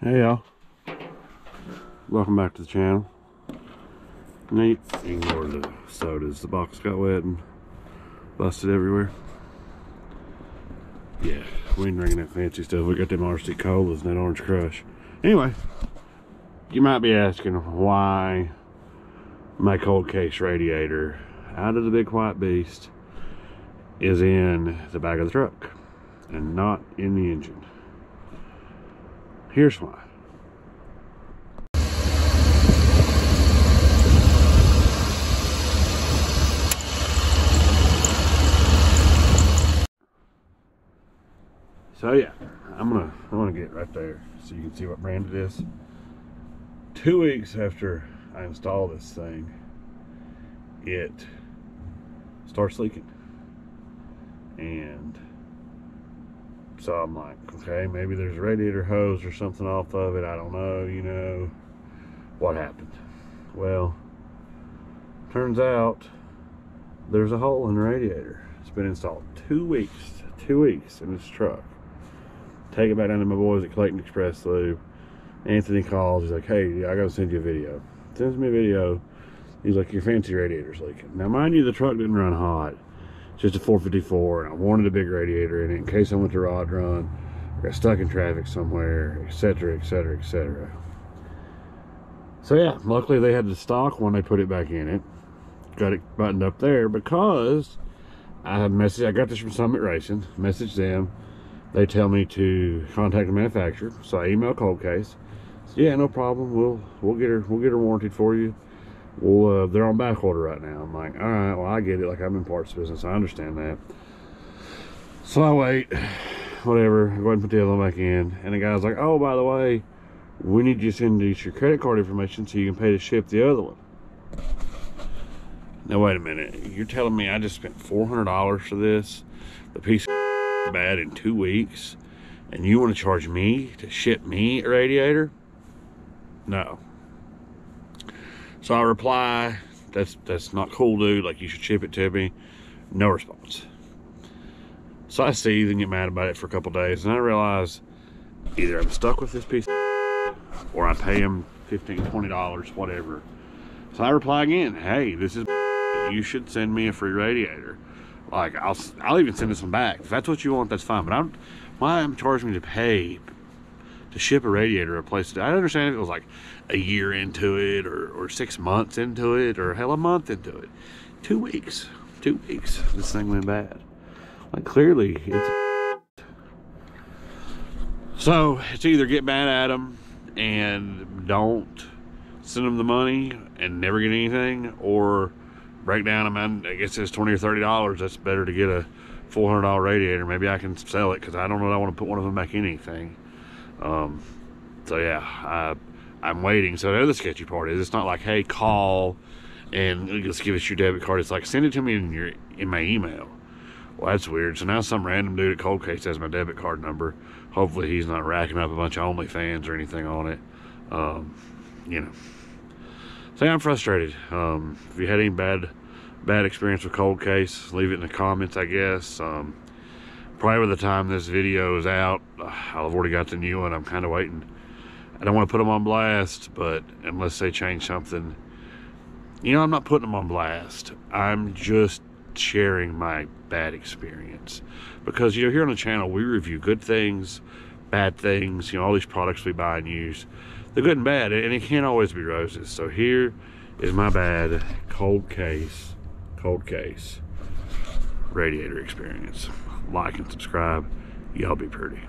Hey y'all, welcome back to the channel. Neat. Ignore the sodas, the box got wet and busted everywhere. Yeah, we ain't drinking that fancy stuff. We got them RC colas and that orange crush. Anyway, you might be asking why my cold case radiator out of the big white beast is in the back of the truck and not in the engine. Here's why. So yeah, I'm gonna get right there so you can see what brand it is. 2 weeks after I install this thing, it starts leaking. And so I'm like, okay, maybe there's a radiator hose or something off of it. I don't know, you know, what happened. Well, turns out there's a hole in the radiator. It's been installed 2 weeks in this truck. Take it back down to my boys at Clayton Express Lube. Anthony calls, he's like, hey, I gotta send you a video. Sends me a video. He's like, your fancy radiator's leaking. Now mind you, the truck didn't run hot. It's just a 454, and I wanted a big radiator in it in case I went to rod run, or got stuck in traffic somewhere, etc, etc, etc. So yeah, luckily they had the stock one. They put it back in it, got it buttoned up there, because I got this from Summit Racing, messaged them. They tell me to contact the manufacturer, so I email Cold Case. So, yeah, no problem. We'll get her warranted for you. They're on back order right now. I'm like, all right, well, I get it. Like, I'm in parts business, I understand that. So I wait, whatever. I go ahead and put the other one back in, and the guy's like, oh, by the way, we need you to send us your credit card information so you can pay to ship the other one. Now wait a minute, you're telling me I just spent $400 for this, the piece of bad, in 2 weeks, and you want to charge me to ship me a radiator? No. So I reply, that's not cool, dude. Like, you should ship it to me. No response. So I seethe and get mad about it for a couple days, and I realize either I'm stuck with this piece or I pay him $15, $20, whatever. So I reply again, hey, this is, you should send me a free radiator. Like, I'll even send this one back. If that's what you want, that's fine. But why I'm charging me to pay to ship a radiator a place? I understand if it was like a year into it, or 6 months into it, or hell, a month into it. 2 weeks. 2 weeks. This thing went bad. Like, clearly it's. So it's either get mad at them and don't send them the money and never get anything, or break down. I guess it's $20 or $30. That's better to get a $400 radiator. Maybe I can sell it, because I don't know that I want to put one of them back in anything. So yeah, I'm waiting. So the other sketchy part is, it's not like, hey, call and just give us your debit card. It's like, send it to me in my email. Well, that's weird. So now some random dude at Cold Case has my debit card number. Hopefully he's not racking up a bunch of OnlyFans or anything on it. You know. So yeah, I'm frustrated. If you had any bad experience with Cold Case, leave it in the comments, I guess. Probably by the time this video is out, I'll have already got the new one. I'm kind of waiting. I don't want to put them on blast, but unless they change something, you know, I'm not putting them on blast. I'm just sharing my bad experience, because, you know, here on the channel we review good things, bad things, you know, all these products we buy and use, the good and bad, and it can't always be roses. So here is my bad cold case radiator experience. Like and subscribe. Y'all be pretty.